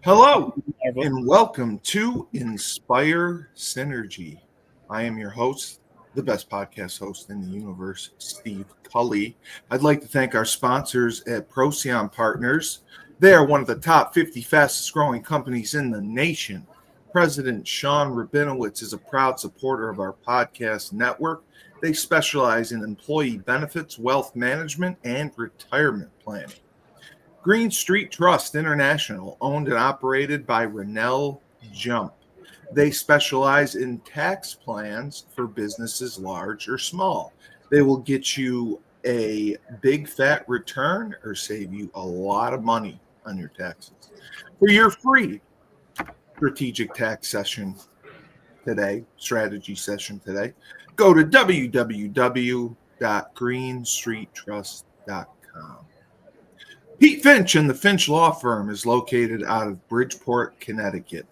Hello, and welcome to Inspire Synergy. I am your host, the best podcast host in the universe, Steve Tully. I'd like to thank our sponsors at Procyon Partners. They are one of the top 50 fastest growing companies in the nation. President Sean Rabinowitz is a proud supporter of our podcast network. They specialize in employee benefits, wealth management, and retirement planning. Green Street Trust International, owned and operated by Renell Jump. They specialize in tax plans for businesses large or small. They will get you a big fat return or save you a lot of money on your taxes. For your free strategic tax session today, strategy session today, go to www.greenstreettrust.com. Pete Finch and the Finch Law Firm is located out of Bridgeport, Connecticut.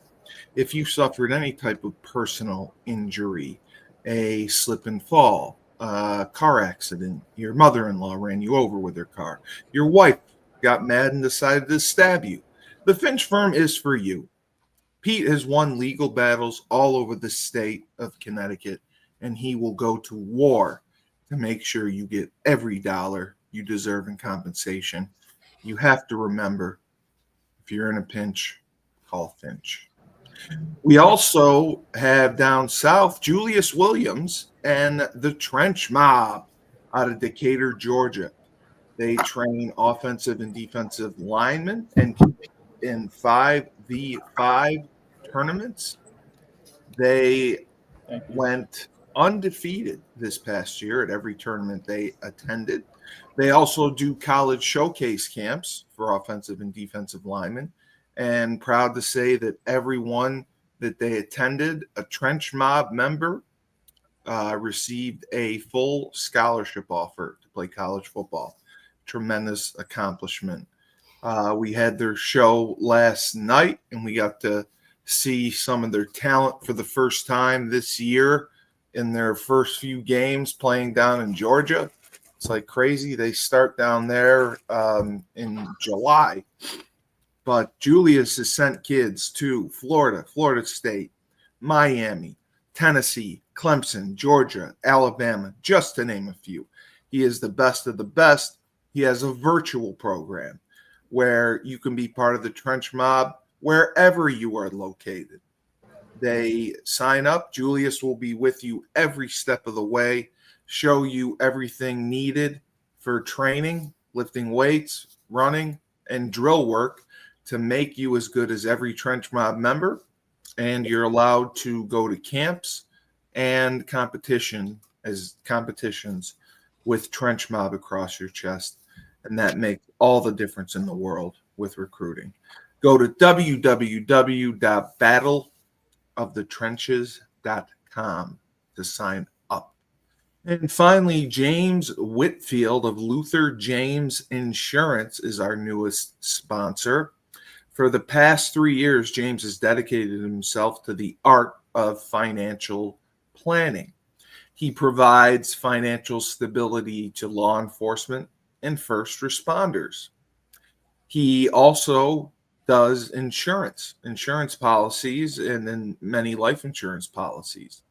If you suffered any type of personal injury, a slip and fall, a car accident, your mother-in-law ran you over with her car, your wife got mad and decided to stab you, the Finch firm is for you. Pete has won legal battles all over the state of Connecticut, and he will go to war to make sure you get every dollar you deserve in compensation. You have to remember, if you're in a pinch, call Finch. We also have down south Julius Williams and the Trench Mob out of Decatur, Georgia. They train offensive and defensive linemen and compete in 5v5 tournaments. They went undefeated this past year at every tournament they attended. They also do college showcase camps for offensive and defensive linemen. And proud to say that everyone that they attended, a Trench Mob member, received a full scholarship offer to play college football. Tremendous accomplishment. We had their show last night, and we got to see some of their talent for the first time this year in their first few games playing down in Georgia. It's like crazy. They start down there in July. But Julius has sent kids to Florida, Florida State, Miami, Tennessee, Clemson, Georgia, Alabama, just to name a few. He is the best of the best. He has a virtual program where you can be part of the Trench Mob wherever you are located. They sign up. Julius will be with you every step of the way, show you everything needed for training, lifting weights, running, and drill work to make you as good as every Trench Mob member. And you're allowed to go to camps and competitions with Trench Mob across your chest. And that makes all the difference in the world with recruiting. Go to www.battleofthetrenches.com to sign up. And finally, James Whitfield of Luther James Insurance is our newest sponsor. For the past 3 years, James has dedicated himself to the art of financial planning. He provides financial stability to law enforcement and first responders. He also does insurance policies, and then many life insurance policies.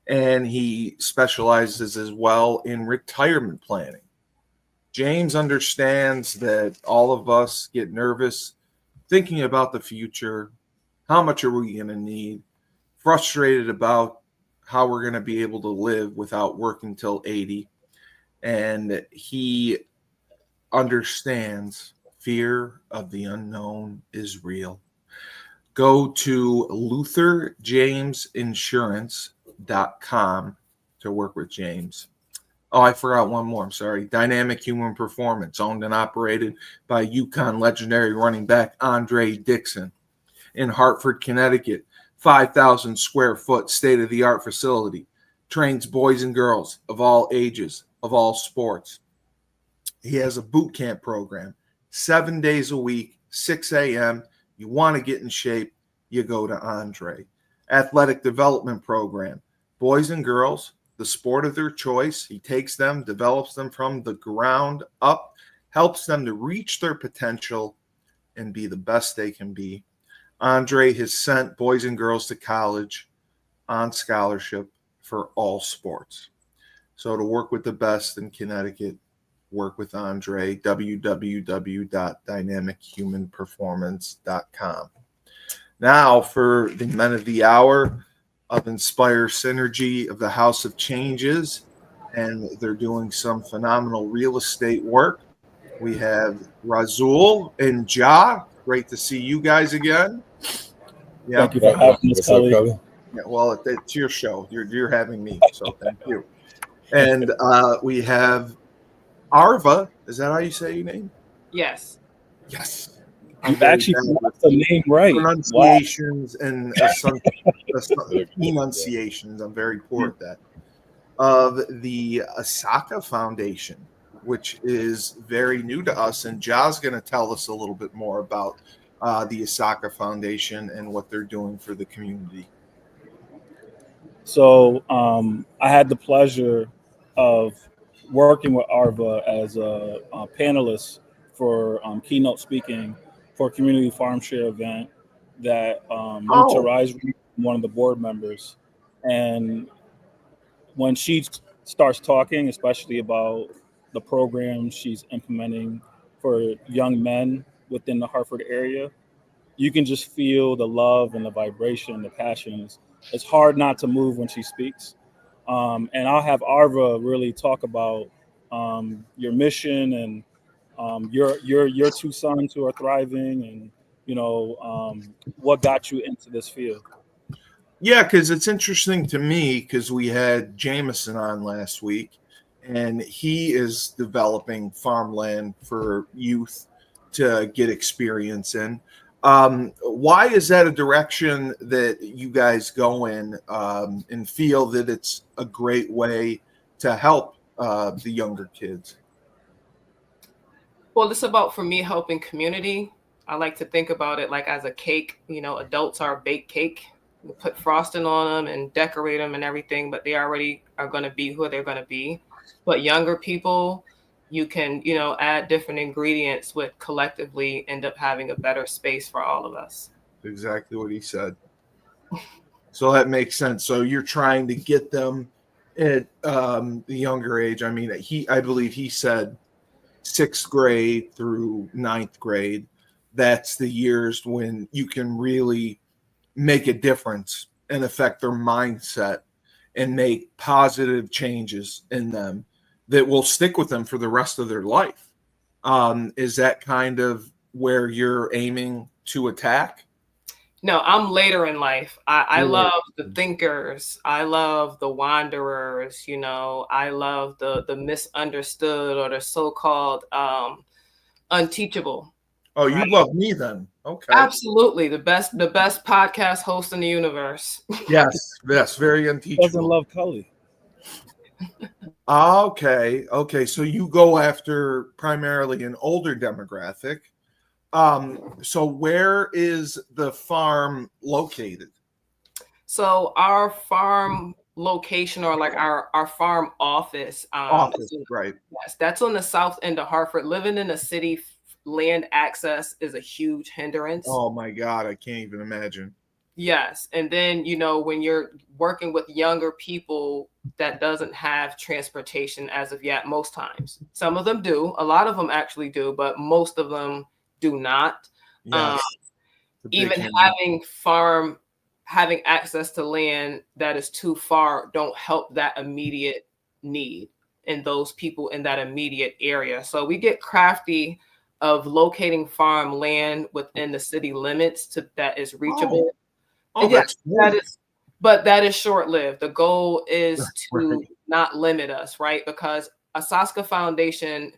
And he specializes as well in retirement planning. James understands that all of us get nervous thinking about the future. How much are we going to need? Frustrated about how we're going to be able to live without working till 80. And he understands fear of the unknown is real. Go to lutherjamesinsurance.com to work with James. Oh, I forgot one more. I'm sorry. Dynamic Human Performance, owned and operated by UConn legendary running back Andre Dixon in Hartford, Connecticut. 5,000 square foot state-of-the-art facility. Trains boys and girls of all ages, of all sports. He has a boot camp program, 7 days a week, 6 a.m. You want to get in shape, you go to Andre. Athletic development program, boys and girls, the sport of their choice. He takes them, develops them from the ground up, helps them to reach their potential and be the best they can be. Andre has sent boys and girls to college on scholarship for all sports. So to work with the best in Connecticut, work with Andre, www.dynamichumanperformance.com. Now for the men of the hour of Inspire Synergy of the House of Changes, and they're doing some phenomenal real estate work. We have Razul and Ja. Great to see you guys again. Yeah. Thank you for having us, Kelly. Yeah, well, it's your show. You're having me, so thank you. And we have Arva. Is that how you say your name? Yes. Yes. You've actually pronounced the name right. Pronunciations and enunciations. I'm very poor at that. Of the Asaka Foundation, which is very new to us, and Ja's going to tell us a little bit more about the Asaka Foundation and what they're doing for the community. So I had the pleasure of working with Arva as a panelist for keynote speaking for a community farm share event that Lucha Rise, one of the board members. And when she starts talking, especially about the program she's implementing for young men within the Hartford area, you can just feel the love and the vibration, the passions. It's hard not to move when she speaks. And I'll have Arva really talk about your mission and your two sons who are thriving, and what got you into this field. Yeah, because it's interesting to me because we had Jameson on last week, and he is developing farmland for youth to get experience in. Why is that a direction that you guys go in and feel that it's a great way to help the younger kids? Well, it's about, for me, helping community. I like to think about it like as a cake. Adults are a baked cake. We put frosting on them and decorate them and everything, but they already are going to be who they're going to be. But younger people, you can, add different ingredients with collectively end up having a better space for all of us. Exactly what he said. So that makes sense. So you're trying to get them at the younger age. I mean, I believe he said 6th grade through 9th grade. That's the years when you can really make a difference and affect their mindset and make positive changes in them that will stick with them for the rest of their life. Is that kind of where you're aiming to attack? No, I'm later in life. I love the thinkers. I love the wanderers. I love the misunderstood or the so-called unteachable. Oh, you love me then. Okay. Absolutely. The best podcast host in the universe. Yes, very unteachable. Doesn't love Cully. Okay. So you go after primarily an older demographic. So where is the farm located? So our farm location, or like our farm office, right? Yes, that's on the south end of Hartford. Living in a city, land access is a huge hindrance. Oh my God, I can't even imagine. Yes. And then, when you're working with younger people, that doesn't have transportation as of yet, most times. Some of them do. A lot of them actually do, but most of them do not. Yes. Even having access to land that is too far don't help that immediate need in those people in that immediate area. So we get crafty of locating farm land within the city limits that is reachable. That is short-lived. The goal is to not limit us, right? Because Asaka Foundation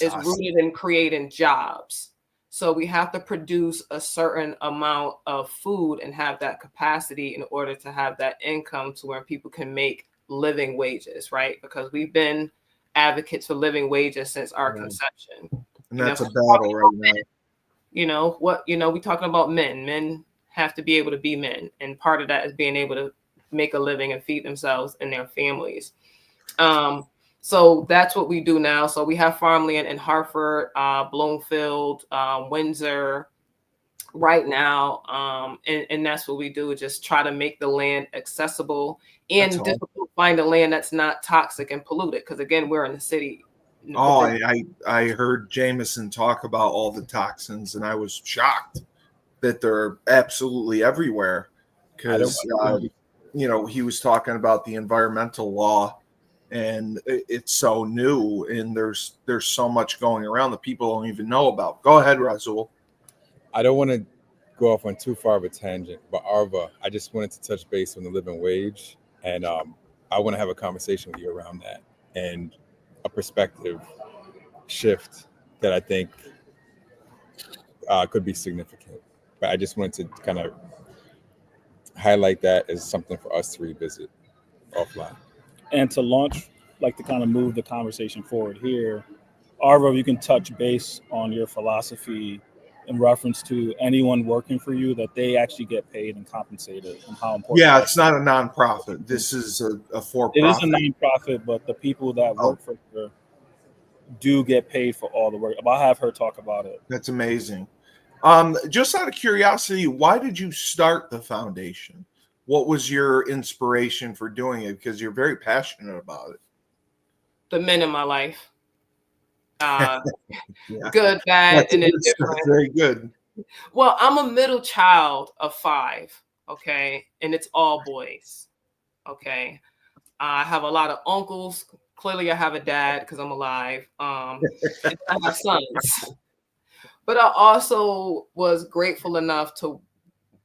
is rooted in creating jobs. So we have to produce a certain amount of food and have that capacity in order to have that income to where people can make living wages, right? Because we've been advocates for living wages since our conception. And that's a battle right now. We're talking about men. Men have to be able to be men. And part of that is being able to make a living and feed themselves and their families. So that's what we do now. So we have farmland in Hartford, Bloomfield, Windsor, right now. And that's what we do, just try to make the land accessible That's and all. difficult to find a land that's not toxic and polluted. Because again, we're in the city. Oh, I heard Jameson talk about all the toxins, and I was shocked that they're absolutely everywhere. Because he was talking about the environmental law, and it's so new, and there's so much going around that people don't even know about. Go ahead, Razul. I don't want to go off on too far of a tangent, but Arva, I just wanted to touch base on the living wage, and I want to have a conversation with you around that and a perspective shift that I think could be significant. But I just wanted to kind of highlight that as something for us to revisit offline. And to launch, like to kind of move the conversation forward here, Arvo, you can touch base on your philosophy in reference to anyone working for you, that they actually get paid and compensated, and how important. Yeah, it's not a nonprofit. This is a for-profit. It is a nonprofit, but the people that work for her do get paid for all the work. I'll have her talk about it. That's amazing. Just out of curiosity, why did you start the foundation? What was your inspiration for doing it? Because you're very passionate about it. The men in my life. Yeah. Good, bad, and indifferent. Very good. Well, I'm a middle child of 5, okay? And it's all boys, okay? I have a lot of uncles. Clearly, I have a dad because I'm alive. And I have sons. But I also was grateful enough to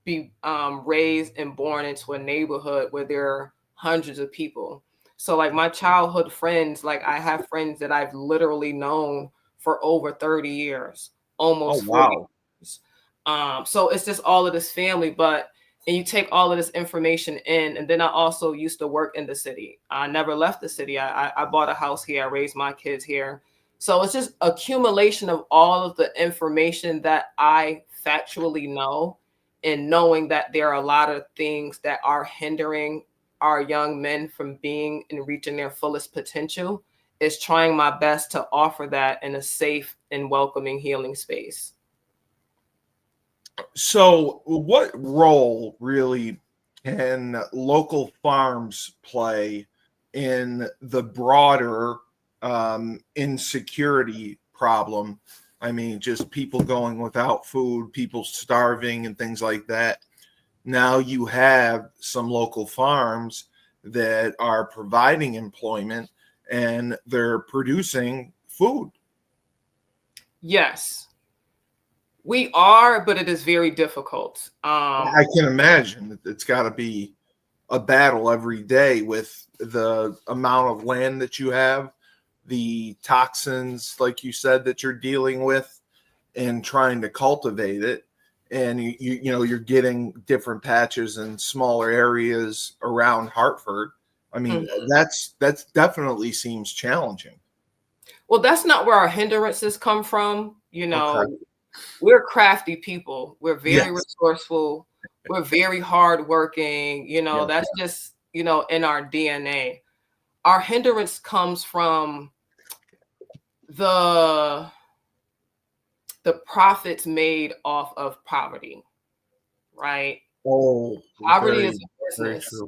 be raised and born into a neighborhood where there are hundreds of people. So like my childhood friends, like I have friends that I've literally known for over 30 years, almost 40 years. So it's just all of this family, and you take all of this information in. And then I also used to work in the city. I never left the city. I bought a house here. I raised my kids here. So it's just accumulation of all of the information that I factually know, and knowing that there are a lot of things that are hindering our young men from being and reaching their fullest potential, is trying my best to offer that in a safe and welcoming healing space. So what role really can local farms play in the broader insecurity problem? I mean, just people going without food, people starving and things like that. Now you have some local farms that are providing employment and they're producing food. Yes, we are, but it is very difficult. I can imagine it's got to be a battle every day with the amount of land that you have, the toxins, like you said, that you're dealing with, and trying to cultivate it. And you're getting different patches in smaller areas around Hartford. I mean, that's definitely seems challenging. Well, that's not where our hindrances come from. We're crafty people. We're very resourceful. We're very hardworking. That's just, in our DNA. Our hindrance comes from the profits made off of poverty, right? Oh, poverty is a business.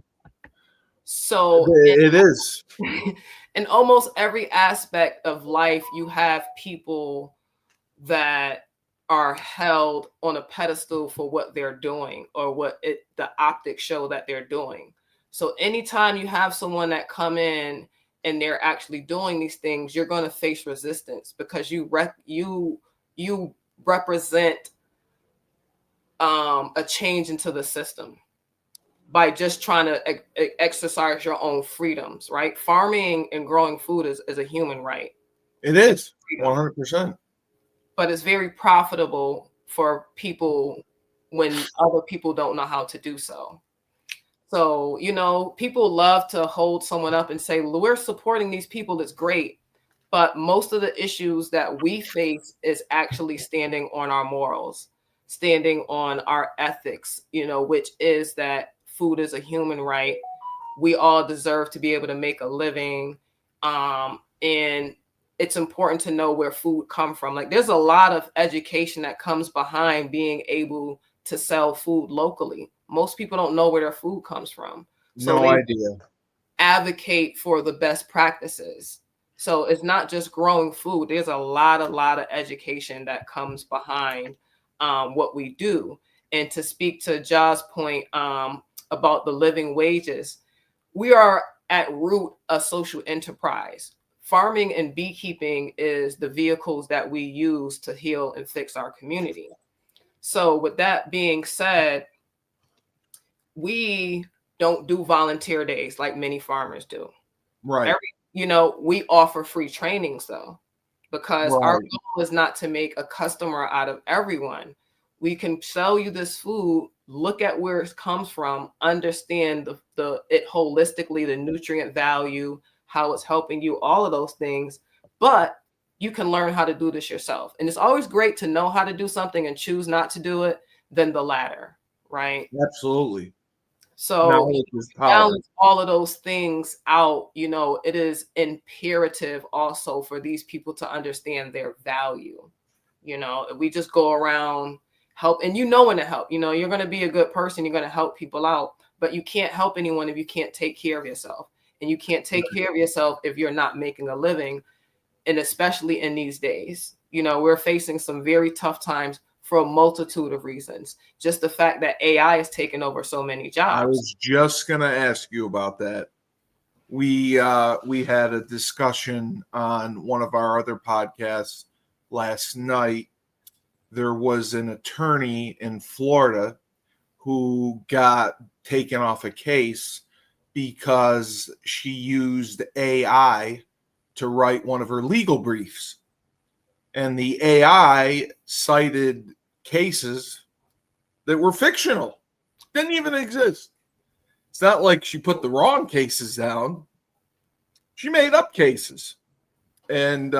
So it is. In almost every aspect of life, you have people that are held on a pedestal for what they're doing, or the optics show that they're doing. So anytime you have someone that come in and they're actually doing these things, you're going to face resistance, because you represent a change into the system by just trying to exercise your own freedoms, right? Farming and growing food is a human right. It is 100%. But it's very profitable for people when other people don't know how to do so. So, people love to hold someone up and say, we're supporting these people. It's great. But most of the issues that we face is actually standing on our morals, standing on our ethics, which is that food is a human right. We all deserve to be able to make a living. And it's important to know where food come from. Like there's a lot of education that comes behind being able to sell food locally. Most people don't know where their food comes from. So No they idea. advocate for the best practices. So it's not just growing food. There's a lot of education that comes behind what we do. And to speak to Ja's point about the living wages, we are at root a social enterprise. Farming and beekeeping is the vehicles that we use to heal and fix our community. So with that being said, we don't do volunteer days like many farmers do. Right. We offer free trainings though, because Right. our goal is not to make a customer out of everyone. We can sell you this food, look at where it comes from, understand it holistically, the nutrient value, how it's helping you, all of those things. But you can learn how to do this yourself. And it's always great to know how to do something and choose not to do it than the latter, right? Absolutely. So Knowledge is power. balance all of those things out. It is imperative also for these people to understand their value. We just go around help, and when to help. You're going to be a good person. You're going to help people out, but you can't help anyone if you can't take care of yourself, and you can't take care of yourself if you're not making a living. And especially in these days, we're facing some very tough times for a multitude of reasons. Just the fact that AI is taking over so many jobs. I was just going to ask you about that. We had a discussion on one of our other podcasts last night. There was an attorney in Florida who got taken off a case because she used AI to write one of her legal briefs. And the AI cited cases that were fictional, didn't even exist. It's not like she put the wrong cases down. She made up cases. And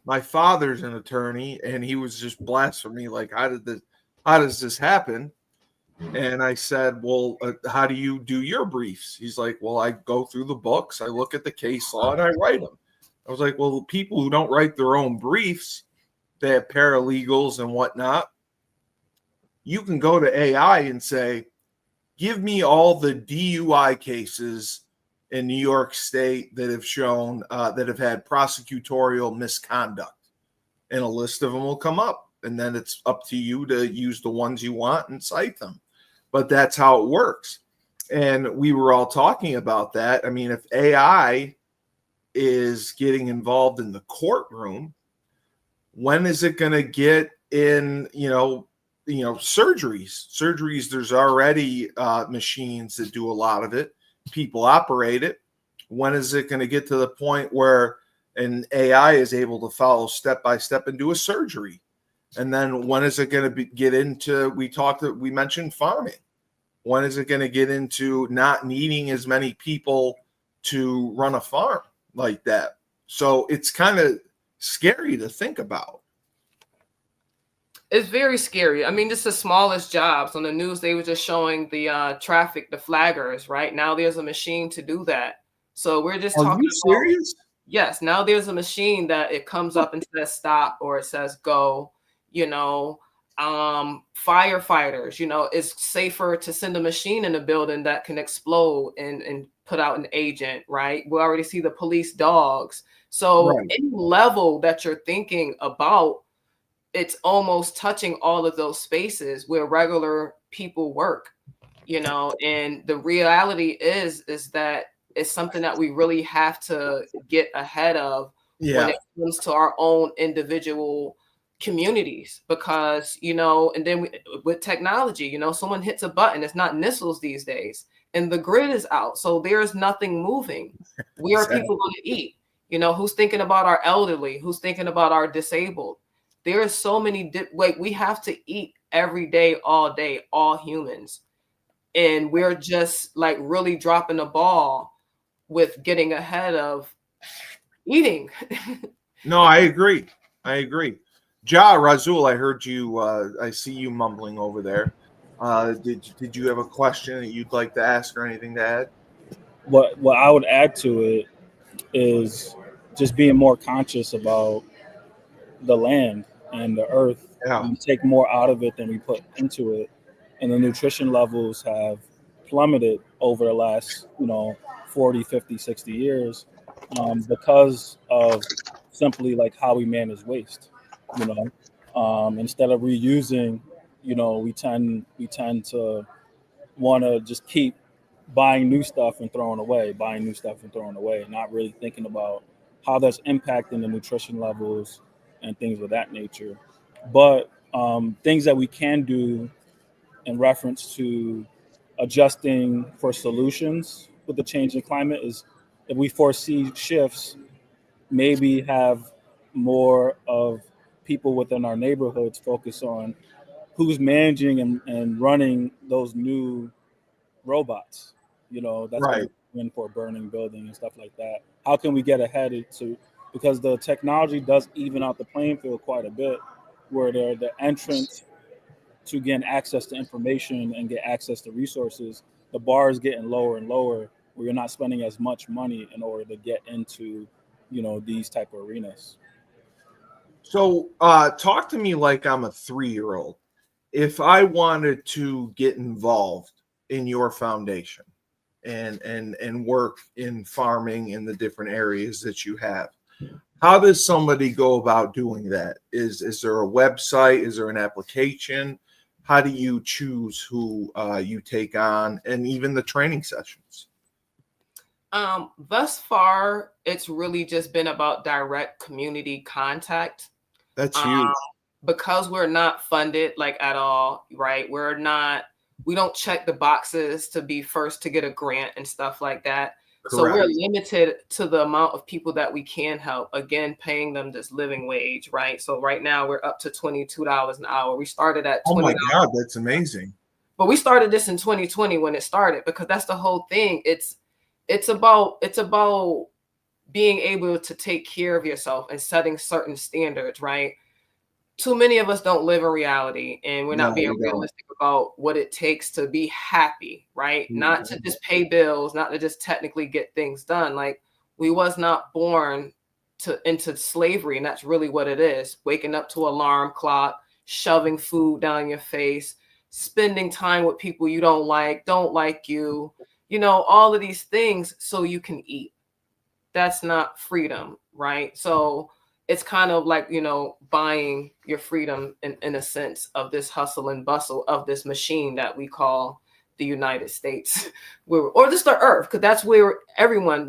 my father's an attorney, and he was just blaspheming, like, how does this happen? And I said, well, how do you do your briefs? He's like, well, I go through the books, I look at the case law, and I write them. I was like, well, people who don't write their own briefs, they have paralegals and whatnot. You can go to AI and say, give me all the DUI cases in New York State that have shown that have had prosecutorial misconduct, and a list of them will come up. And then it's up to you to use the ones you want and cite them. But that's how it works. And we were all talking about that. I mean, if AI is getting involved in the courtroom, when is it going to get in, surgeries? There's already machines that do a lot of it. People operate it. When is it going to get to the point where an AI is able to follow step by step and do a surgery? And then when is it going to get into, we mentioned farming. When is it going to get into not needing as many people to run a farm like that? So it's kind of scary to think about. It's very scary. I mean, just the smallest jobs on the news, they were just showing the traffic, the flaggers, right? Now there's a machine to do that. So we're just talking. Are you serious? Yes. Now there's a machine that it comes up and says stop, or it says go. Firefighters, it's safer to send a machine in a building that can explode and put out an agent, right? We already see the police dogs. So Right. Any level that you're thinking about, it's almost touching all of those spaces where regular people work, and the reality is that it's something that we really have to get ahead of when it comes to our own individual communities, because, and then with technology, someone hits a button, it's not missiles these days, and the grid is out. So there's nothing moving. Where are people going to eat? Who's thinking about our elderly? Who's thinking about our disabled? There are so many, we have to eat every day, all humans. And we're just like really dropping the ball with getting ahead of eating. No, I agree. Ja, Razul, I heard you, I see you mumbling over there. Did you have a question that you'd like to ask or anything to add? What I would add to it is just being more conscious about the land and the earth. Yeah. We take more out of it than we put into it, and the nutrition levels have plummeted over the last 40, 50, 60 years, because of simply like how we manage waste. you know Instead of reusing, we tend to want to just keep buying new stuff and throwing away, not really thinking about how that's impacting the nutrition levels and things of that nature. But things that we can do in reference to adjusting for solutions with the changing climate is, if we foresee shifts, maybe have more of people within our neighborhoods focus on who's managing and running those new robots, that's going Right. to win for burning building and stuff like that. How can we get ahead to, because the technology does even out the playing field quite a bit, where the entrance to gain access to information and get access to resources, the bar is getting lower and lower, where you're not spending as much money in order to get into, these type of arenas. So, talk to me like I'm a 3-year-old. If I wanted to get involved in your foundation and work in farming in the different areas that you have, how does somebody go about doing that? Is there a website? Is there an application? How do you choose who you take on, and even the training sessions? Thus far, it's really just been about direct community contact. That's huge. Because we're not funded like at all, right? We don't check the boxes to be first to get a grant and stuff like that. Correct. So we're limited to the amount of people that we can help. Again, paying them this living wage, right? So right now we're up to $22 an hour. We started at $20. Oh my God, that's amazing. But we started this in 2020 when it started, because that's the whole thing. It's about being able to take care of yourself and setting certain standards, right? Too many of us don't live in reality, and we're not being realistic about what it takes to be happy, right? Mm-hmm. Not to just pay bills, not to just technically get things done. Like, we was not born into slavery, and that's really what it is. Waking up to alarm clock, shoving food down your face, spending time with people you don't like you, all of these things so you can eat. That's not freedom, right? So it's kind of like, buying your freedom in a sense of this hustle and bustle of this machine that we call the United States, or just the earth, because that's where everyone,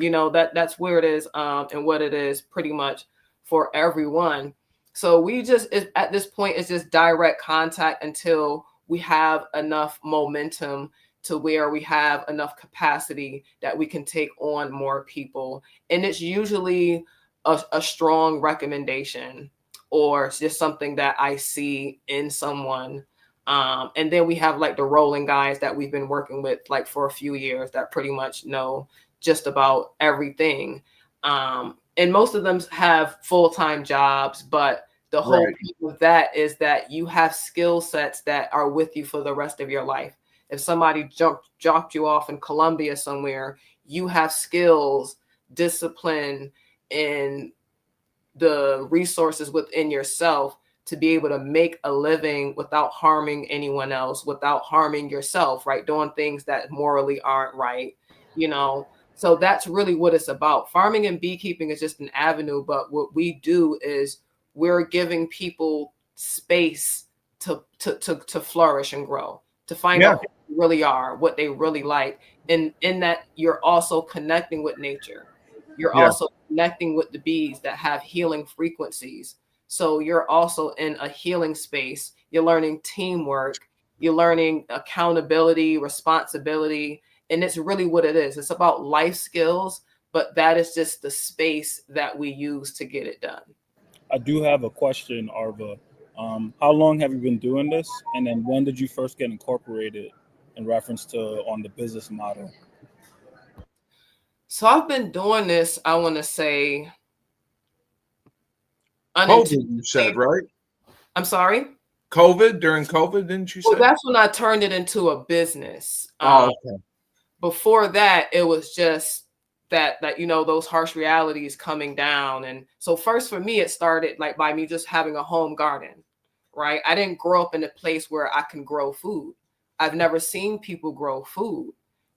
that's where it is, and what it is pretty much for everyone. So we just, at this point, it's just direct contact until we have enough momentum to where we have enough capacity that we can take on more people. And it's usually a strong recommendation, or just something that I see in someone. And then we have like the rolling guys that we've been working with like for a few years that pretty much know just about everything. And most of them have full-time jobs, but the whole point of that is that you have skill sets that are with you for the rest of your life. If somebody dropped you off in Colombia somewhere, you have skills, discipline, and the resources within yourself to be able to make a living without harming anyone else, without harming yourself, right? Doing things that morally aren't right, So that's really what it's about. Farming and beekeeping is just an avenue, but what we do is we're giving people space to flourish and grow, to find out who they really are, what they really like. And in that, you're also connecting with nature. You're also connecting with the bees that have healing frequencies. So you're also in a healing space. You're learning teamwork. You're learning accountability, responsibility. And it's really what it is. It's about life skills, but that is just the space that we use to get it done. I do have a question, Arva. How long have you been doing this? And then when did you first get incorporated in reference to on the business model? So I've been doing this, I want to say, COVID, you said, right? I'm sorry? During COVID, didn't you say? Well, that's when I turned it into a business. Okay. Before that, it was just that those harsh realities coming down. And so first for me, it started like by me just having a home garden, right? I didn't grow up in a place where I can grow food. I've never seen people grow food,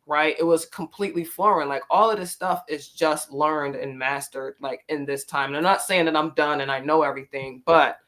right? It was completely foreign. Like all of this stuff is just learned and mastered like in this time. And I'm not saying that I'm done and I know everything, but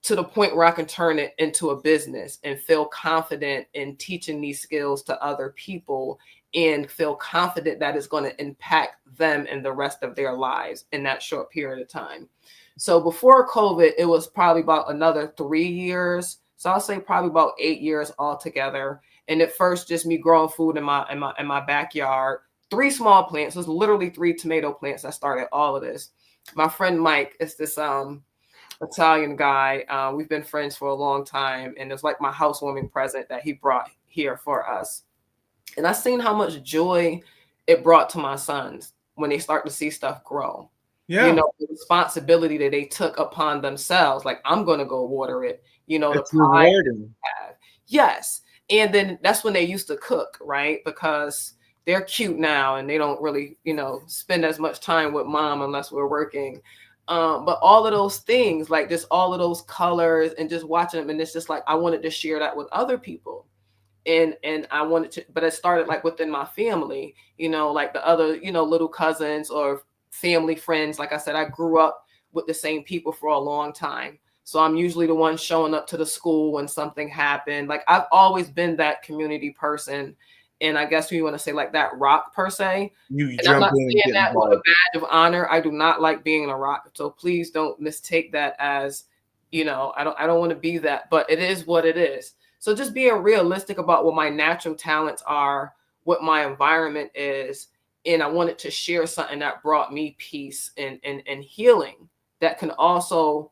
to the point where I can turn it into a business and feel confident in teaching these skills to other people and feel confident that it's going to impact them and the rest of their lives in that short period of time. So before COVID, it was probably about another 3 years. So I'll say probably about 8 years altogether. And at first, just me growing food in my backyard, 3 small plants. It was literally 3 tomato plants that started all of this. My friend Mike is this Italian guy. We've been friends for a long time, and it's like my housewarming present that he brought here for us. And I seen how much joy it brought to my sons when they start to see stuff grow. Yeah. The responsibility that they took upon themselves. Like, I'm going to go water it. It's the pride rewarding. they have. Yes. And then that's when they used to cook, right? Because they're cute now and they don't really, spend as much time with mom unless we're working. But all of those things, like just all of those colors and just watching them. And it's just like, I wanted to share that with other people. And I wanted to, but it started like within my family, like the other, little cousins or family friends. Like I said, I grew up with the same people for a long time. So I'm usually the one showing up to the school when something happened. Like I've always been that community person. And I guess you want to say like that rock per se. And I'm not saying that with a badge of honor. I do not like being a rock. So please don't mistake that as, I don't want to be that, but it is what it is. So just being realistic about what my natural talents are, what my environment is. And I wanted to share something that brought me peace and healing that can also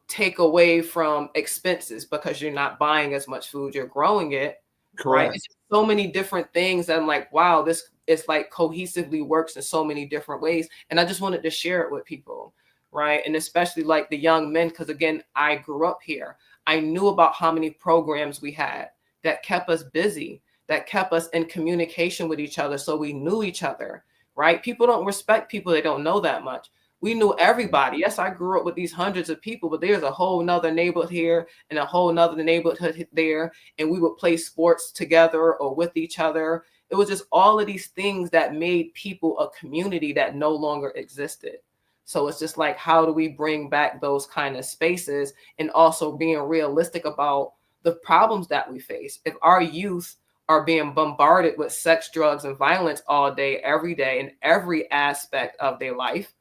take away from expenses because you're not buying as much food, you're growing it. Correct. Right? It's so many different things that I'm like, wow, this is like cohesively works in so many different ways. And I just wanted to share it with people. Right. And especially like the young men, because again, I grew up here. I knew about how many programs we had that kept us busy, that kept us in communication with each other. So we knew each other, right? People don't respect people they don't know that much. We knew everybody. Yes, I grew up with these hundreds of people, but there's a whole nother neighborhood here and a whole nother neighborhood there. And we would play sports together or with each other. It was just all of these things that made people a community that no longer existed. So it's just like, how do we bring back those kind of spaces and also being realistic about the problems that we face? If our youth are being bombarded with sex, drugs, and violence all day, every day, in every aspect of their life,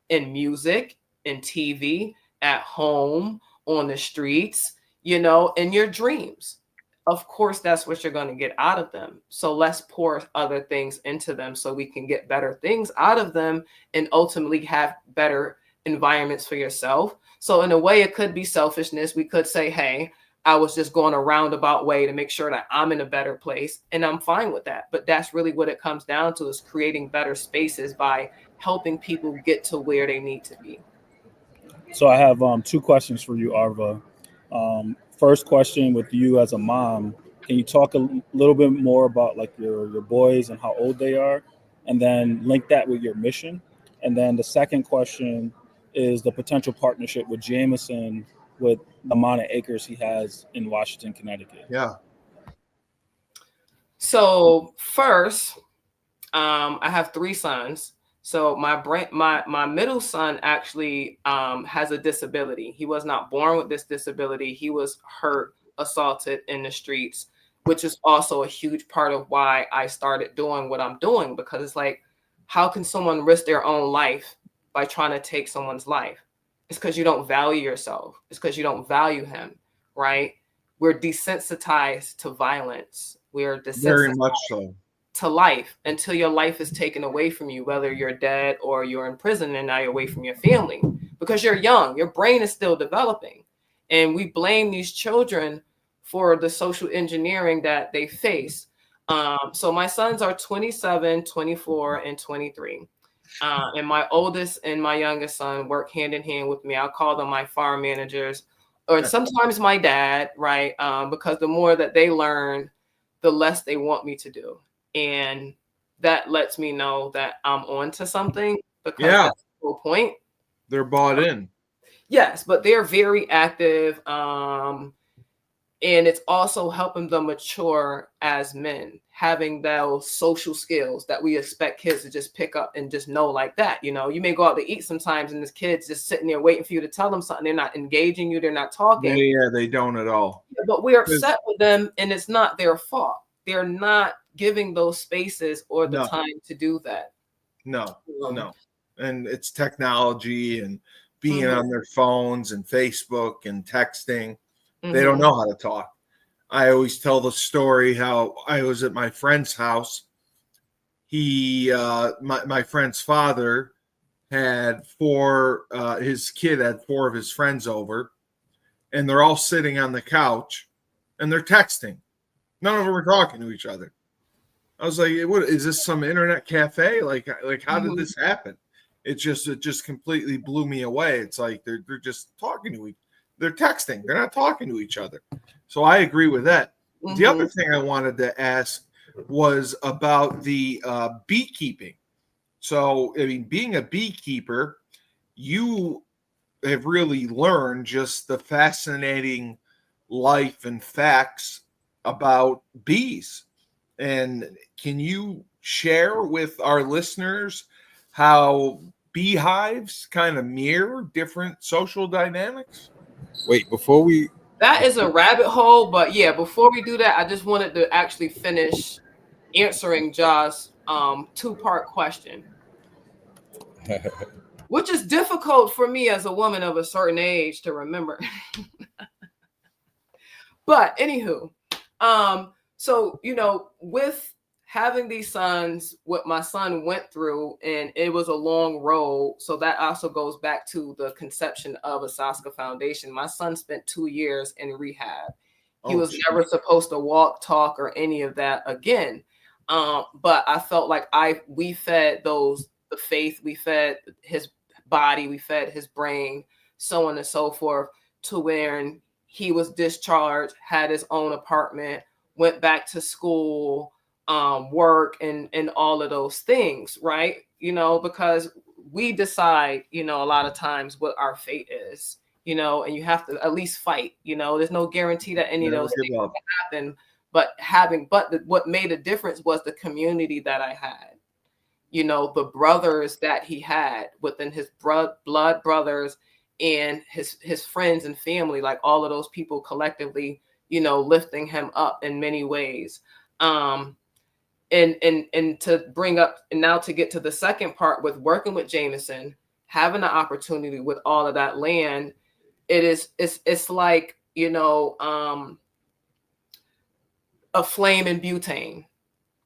in music, in TV, at home, on the streets, in your dreams, of course, that's what you're going to get out of them. So let's pour other things into them so we can get better things out of them and ultimately have better environments for yourself. So in a way, it could be selfishness. We could say, hey, I was just going a roundabout way to make sure that I'm in a better place. And I'm fine with that. But that's really what it comes down to, is creating better spaces by helping people get to where they need to be. So I have 2 questions for you, Arva. First question, with you as a mom, can you talk a little bit more about like your boys and how old they are, and then link that with your mission? And then the second question is the potential partnership with Jameson with the amount of acres he has in Washington, Connecticut. Yeah. So first, I have 3 sons. So my middle son actually has a disability. He was not born with this disability. He was hurt, assaulted in the streets, which is also a huge part of why I started doing what I'm doing, because it's like, how can someone risk their own life by trying to take someone's life? It's because you don't value yourself. It's because you don't value him, right? We're desensitized to violence. We're desensitized Very much so. to life until your life is taken away from you, whether you're dead or you're in prison and now you're away from your family, because you're young, your brain is still developing. And we blame these children for the social engineering that they face. So my sons are 27, 24, and 23. And my oldest and my youngest son work hand in hand with me. I'll call them my farm managers, or sometimes my dad, right? Because the more that they learn, the less they want me to do. And that lets me know that I'm on to something, because Yeah. that's the whole point. They're bought in. Yes, but they're very active. And it's also helping them mature as men, having those social skills that we expect kids to just pick up and just know like that. You know, you may go out to eat sometimes and this kid's just sitting there waiting for you to tell them something. They're not engaging you. They're not talking. They don't at all. But we're upset with them, and it's not their fault. They're not giving those spaces or the time to do that. No. And it's technology and being on their phones and Facebook and texting. They don't know how to talk. I always tell the story how I was at my friend's house. My friend's father had his kid had 4 of his friends over, and they're all sitting on the couch and they're texting. None of them are talking to each other. I was like, what is this, some internet cafe? Like how did this happen? It just completely blew me away. It's like they're just talking to each other. They're texting. They're not talking to each other. So I agree with that. The other thing I wanted to ask was about the beekeeping. So, I mean, being a beekeeper, you have really learned just the fascinating life and facts about bees. And can you share with our listeners how beehives kind of mirror different social dynamics? Wait, that is a rabbit hole, but yeah, before we do that, I just wanted to actually finish answering Josh's 2-part question, which is difficult for me as a woman of a certain age to remember. But anywho, so, you know, with having these sons, what my son went through, and it was a long road. So that also goes back to the conception of Asaska Foundation. My son spent 2 years in rehab. He was never supposed to walk, talk, or any of that again. But I felt like we fed the faith, we fed his body, we fed his brain, so on and so forth, to where he was discharged, had his own apartment, went back to school, work, and all of those things, right? You know, because we decide, you know, a lot of times what our fate is, you know, and you have to at least fight. You know, there's no guarantee that any of those things will happen. But what made a difference was the community that I had. You know, the brothers that he had within his blood brothers and his friends and family, like all of those people collectively, you know, lifting him up in many ways. And to bring up, and now to get to the second part with working with Jameson, having the opportunity with all of that land, it's like, you know, a flame in butane,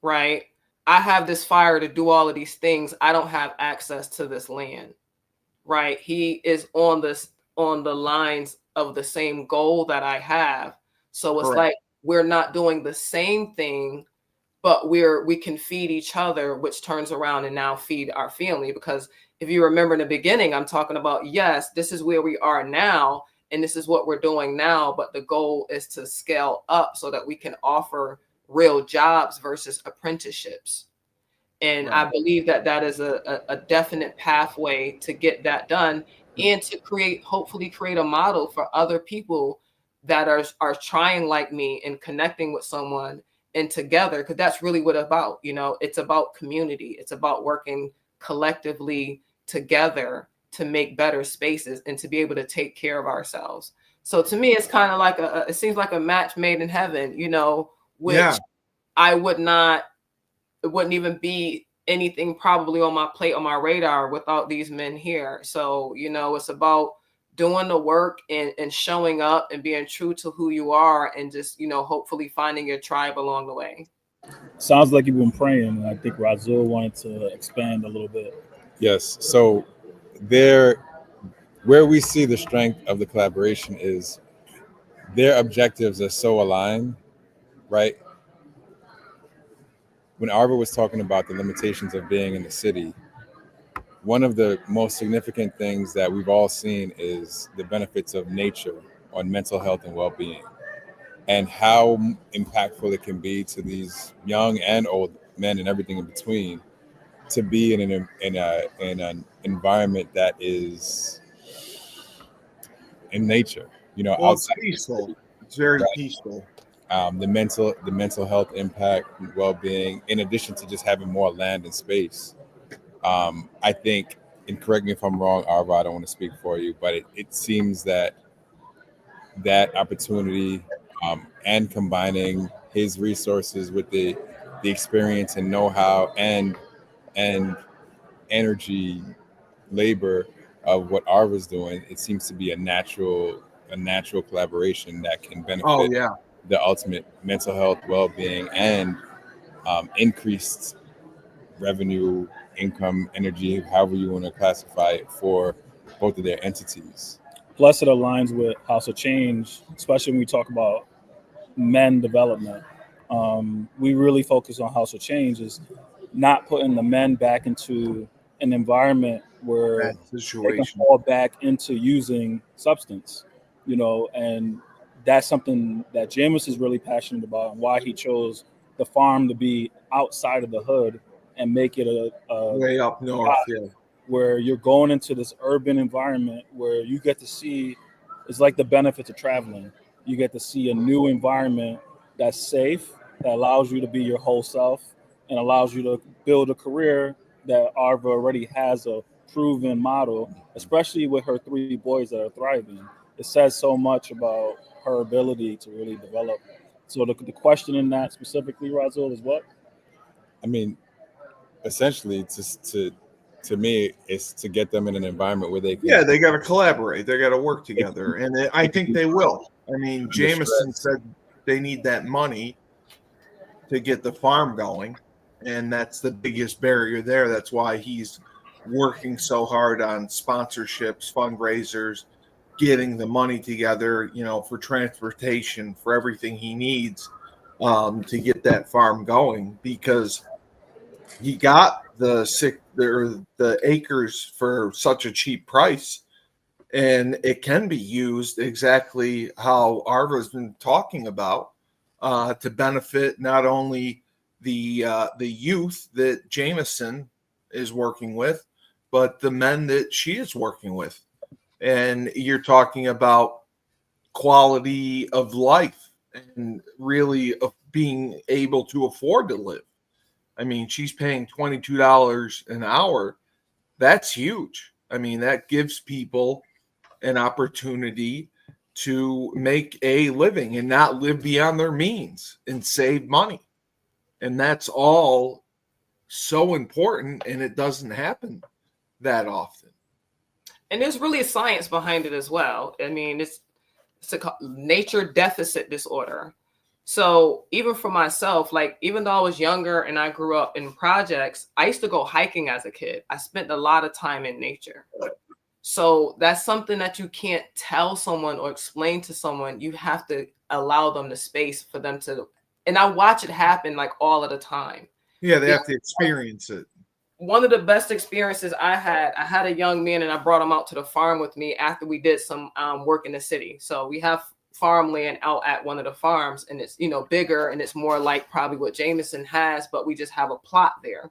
right? I have this fire to do all of these things. I don't have access to this land, right? He is on the lines of the same goal that I have. So it's like we're not doing the same thing, but we can feed each other, which turns around and now feed our family. Because if you remember in the beginning, I'm talking about, yes, this is where we are now, and this is what we're doing now, but the goal is to scale up so that we can offer real jobs versus apprenticeships. And I believe that is a definite pathway to get that done, and to hopefully create a model for other people that are trying like me and connecting with someone and together, because that's really what it's about. You know, it's about community. It's about working collectively together to make better spaces and to be able to take care of ourselves. So to me, it's kind of like it seems like a match made in heaven, you know, which it wouldn't even be anything probably on my plate, on my radar, without these men here. So, you know, it's about doing the work and showing up and being true to who you are, and just, you know, hopefully finding your tribe along the way. Sounds like you've been praying, and I think Razul wanted to expand a little bit. Yes. So where we see the strength of the collaboration is their objectives are so aligned, right? When Arva was talking about the limitations of being in the city, one of the most significant things that we've all seen is the benefits of nature on mental health and well-being, and how impactful it can be to these young and old men, and everything in between, to be in an environment that is in nature, Well, it's outside. peaceful. It's very Right. peaceful. The mental health impact, well-being, in addition to just having more land and space. I think, and correct me if I'm wrong, Arva, I don't want to speak for you, but it seems that opportunity, and combining his resources with the experience and know-how and energy, labor of what Arva's doing, it seems to be a natural collaboration that can benefit Oh yeah. the ultimate mental health, well-being, and increased revenue, income, energy, however you want to classify it, for both of their entities. Plus, it aligns with House of Change, especially when we talk about men development. We really focus on House of Change is not putting the men back into an environment where That they can situation. fall back into using substance, and that's something that Jameis is really passionate about, and why he chose the farm to be outside of the hood and make it a Way up north, yeah. where you're going into this urban environment where you get to see, it's like the benefits of traveling. You get to see a new environment that's safe, that allows you to be your whole self, and allows you to build a career that Arva already has a proven model, especially with her 3 boys that are thriving. It says so much about her ability to really develop. So the question in that specifically, Razul, is what? I mean, essentially, to me, it's to get them in an environment where they can. Yeah, they got to collaborate. They got to work together, and I think they will. I mean, Jameson said they need that money to get the farm going, and that's the biggest barrier there. That's why he's working so hard on sponsorships, fundraisers, getting the money together, for transportation, for everything he needs, to get that farm going, because he got the acres for such a cheap price, and it can be used exactly how Arva's been talking about, to benefit not only the youth that Jameson is working with, but the men that she is working with. And you're talking about quality of life and really of being able to afford to live. I mean, she's paying $22 an hour. That's huge. I mean, that gives people an opportunity to make a living and not live beyond their means and save money. And that's all so important, and it doesn't happen that often. And there's really a science behind it as well. I mean, it's a nature deficit disorder. So even for myself, like, even though I was younger and I grew up in projects, I used to go hiking as a kid. I spent a lot of time in nature. So that's something that you can't tell someone or explain to someone. You have to allow them the space for them to, and I watch it happen like all of the time. Yeah, they have to experience it. One of the best experiences I had a young man, and I brought him out to the farm with me after we did some work in the city. So we have farmland out at one of the farms, and it's, bigger, and it's more like probably what Jameson has, but we just have a plot there.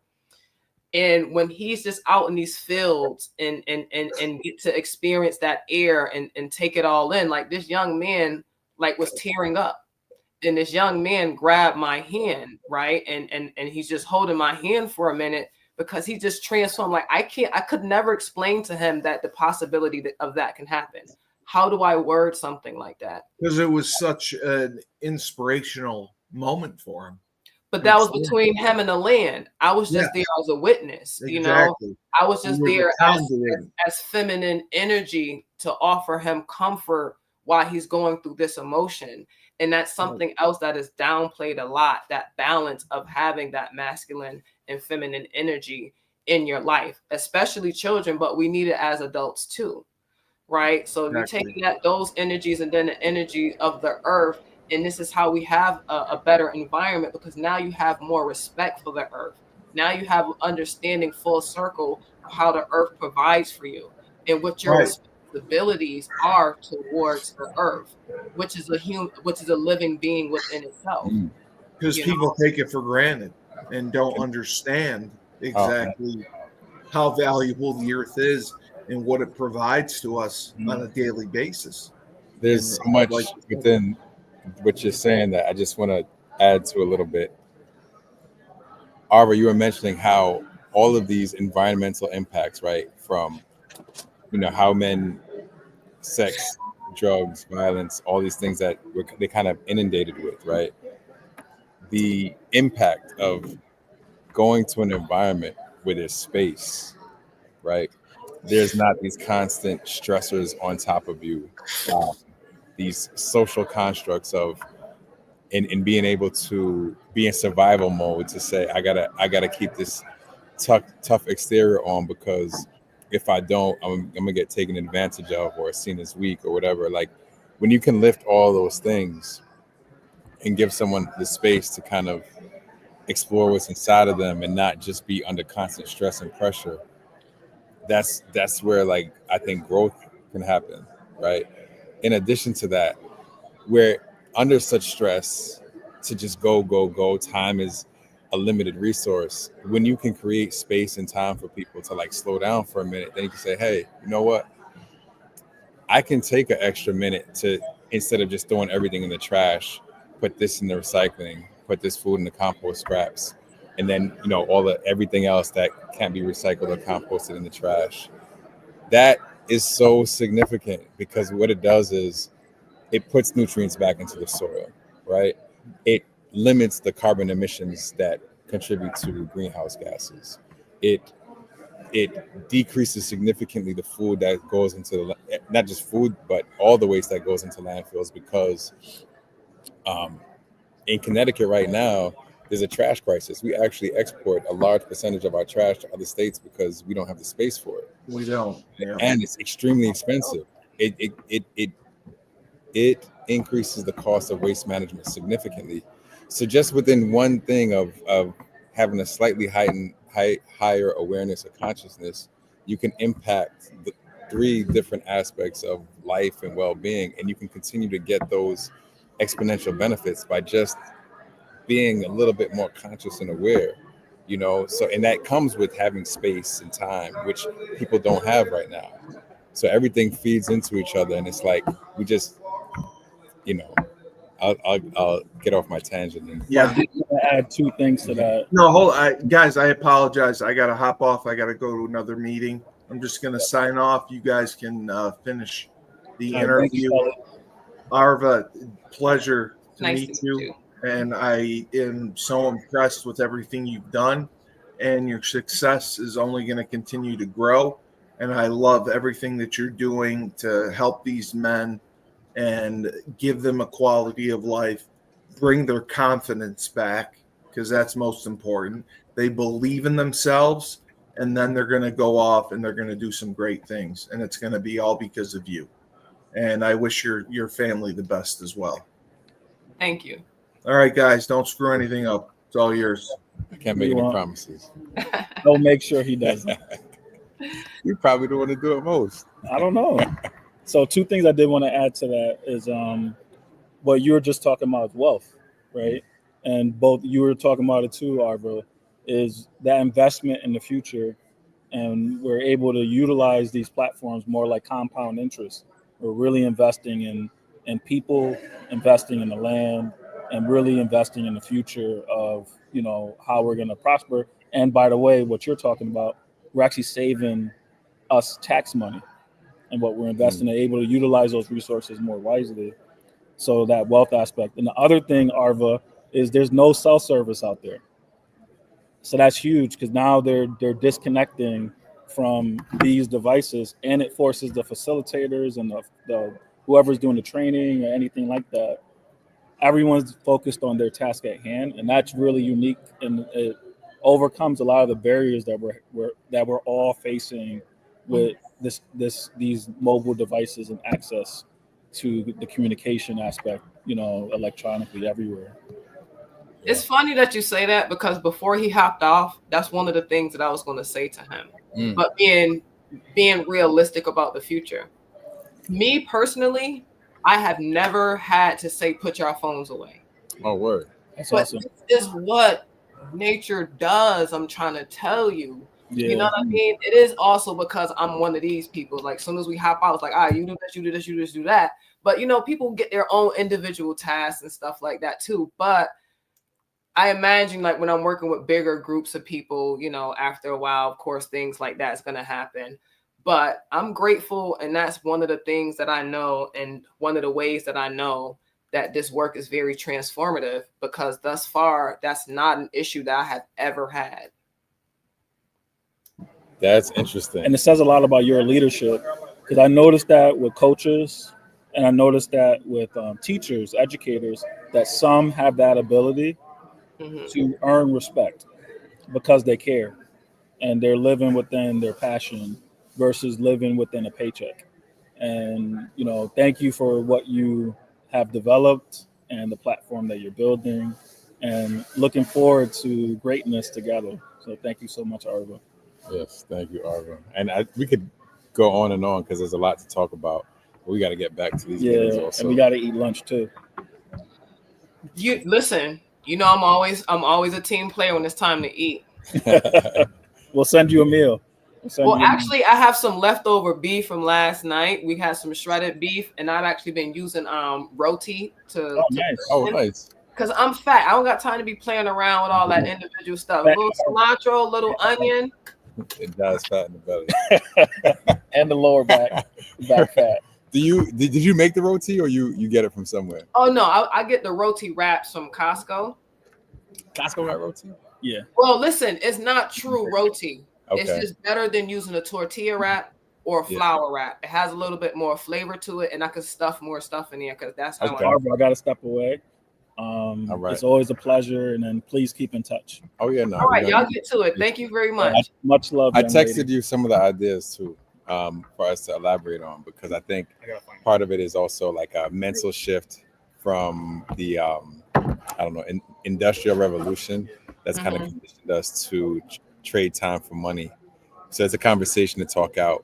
And when he's just out in these fields and get to experience that air and take it all in, like, this young man like was tearing up, and this young man grabbed my hand, right? And he's just holding my hand for a minute, because he just transformed. Like, I could never explain to him that the possibility of that can happen. How do I word something like that? Because it was such an inspirational moment for him. But that was between him and the land. I was just there as a witness, Exactly. I was just there as feminine energy to offer him comfort while he's going through this emotion. And that's something else that is downplayed a lot, that balance of having that masculine and feminine energy in your life, especially children, but we need it as adults too, right? So you're taking those energies and then the energy of the earth. And this is how we have a better environment, because now you have more respect for the earth. Now you have understanding full circle of how the earth provides for you and what your responsibilities are towards the earth, which is a living being within itself. Because people take it for granted. and don't understand exactly how valuable the earth is and what it provides to us on a daily basis. There's And so much like within what you're saying that I just want to add to a little bit. Arva, you were mentioning how all of these environmental impacts, right, from how men, sex, drugs, violence, all these things that they kind of inundated with, right? The impact of going to an environment where there's space, right? There's not these constant stressors on top of you, these social constructs of in being able to be in survival mode to say I gotta keep this tough exterior on, because if I don't, I'm gonna get taken advantage of or seen as weak or whatever. Like when you can lift all those things and give someone the space to kind of explore what's inside of them and not just be under constant stress and pressure, that's where, like, I think growth can happen, right? In addition to that, we're under such stress to just go. Time is a limited resource. When you can create space and time for people to like slow down for a minute, then you can say, hey, you know what? I can take an extra minute to, instead of just throwing everything in the trash, put this in the recycling, put this food in the compost scraps, and then everything else that can't be recycled or composted in the trash. That is so significant, because what it does is it puts nutrients back into the soil, right? It limits the carbon emissions that contribute to greenhouse gases. It decreases significantly the food that goes into not just food, but all the waste that goes into landfills, because in Connecticut right now, there's a trash crisis. We actually export a large percentage of our trash to other states because we don't have the space for it. we don't. Yeah. And it's extremely expensive. It increases the cost of waste management significantly. So just within one thing of having a slightly higher awareness or consciousness, you can impact the 3 different aspects of life and well-being, and you can continue to get those exponential benefits by just being a little bit more conscious and aware. So, and that comes with having space and time, which people don't have right now. So everything feeds into each other, and it's like we just, I'll get off my tangent. And I did want to add 2 things to that. No, guys, I apologize. I got to hop off. I got to go to another meeting. I'm just going to sign off. You guys can finish the interview. Arva, pleasure to meet you. And I am so impressed with everything you've done, and your success is only going to continue to grow. And I love everything that you're doing to help these men and give them a quality of life, bring their confidence back, because that's most important. They believe in themselves, and then they're going to go off and they're going to do some great things, and it's going to be all because of you. And I wish your family the best as well. Thank you. All right, guys, don't screw anything up. It's all yours. I can't make any promises. I'll make sure he does. You probably don't want to do it most. I don't know. So 2 things I did want to add to that is what you were just talking about is wealth, right? And both you were talking about it too, Arva, is that investment in the future. And we're able to utilize these platforms more like compound interest. We're really investing in people, investing in the land, and really investing in the future of, how we're going to prosper. And by the way, what you're talking about, we're actually saving us tax money, and what we're investing in, able to utilize those resources more wisely. So that wealth aspect. And the other thing, Arva, is there's no cell service out there. So that's huge, because now they're disconnecting from these devices, and it forces the facilitators and the whoever's doing the training or anything like that. Everyone's focused on their task at hand, and that's really unique, and it overcomes a lot of the barriers that we're all facing with these mobile devices and access to the communication aspect, electronically everywhere. It's funny that you say that, because before he hopped off, that's one of the things that I was going to say to him. But being realistic about the future. Me personally, I have never had to say, put your phones away. Oh, word. That's but awesome. this is what nature does. I'm trying to tell you. Yeah. You know what I mean? It is also because I'm one of these people. Like, as soon as we hop out, it's like, all right, you do this, you do this, you just do that. But, you know, people get their own individual tasks and stuff like that too. But I imagine, like, when I'm working with bigger groups of people, you know, after a while, of course, things like that's going to happen. But I'm grateful. And that's one of the things that I know. And one of the ways that I know that this work is very transformative, because thus far, that's not an issue that I have ever had. That's interesting. And it says a lot about your leadership, because I noticed that with coaches, and I noticed that with teachers, educators, that some have that ability to earn respect because they care and they're living within their passion versus living within a paycheck. And, you know, thank you for what you have developed and the platform that you're building, and looking forward to greatness together. So thank you so much, Arva. Yes, thank you, Arva. And we could go on and on because there's a lot to talk about. We got to get back to these meetings also. And we got to eat lunch too. You listen. You know, I'm always a team player when it's time to eat. We'll send you a meal. Well, actually, I have some leftover beef from last night. We had some shredded beef, and I've actually been using roti to. Oh, nice. Because I'm fat. I don't got time to be playing around with all that individual stuff. A little cilantro, a little onion. It does fat in the belly. And the lower back fat. Did you make the roti, or you get it from somewhere? Oh no, I get the roti wraps from Costco. Costco got roti? Yeah. Well, listen, it's not true roti. Okay. It's just better than using a tortilla wrap or a flour wrap. It has a little bit more flavor to it, and I can stuff more stuff in there because that's how I got to step away. All right. It's always a pleasure, and then please keep in touch. Oh yeah, no. All right, y'all get to it. Thank you very much. Much love. I texted you some of the ideas too, for us to elaborate on, because I think part of it is also like a mental shift from the industrial revolution that's kind of conditioned us to trade time for money. So it's a conversation to talk out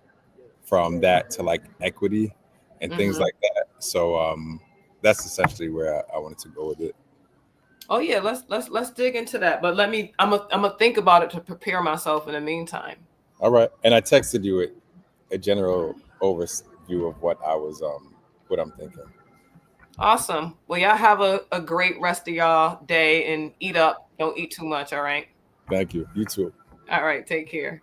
from that to like equity and things like that. So that's essentially where I wanted to go with it. Oh yeah, let's dig into that. But I'm gonna think about it to prepare myself in the meantime. All right, and I texted you a general overview of what I was what I'm thinking. Awesome. Well, y'all have a great rest of y'all day and eat up. Don't eat too much. All right. Thank you. You too. All right. Take care.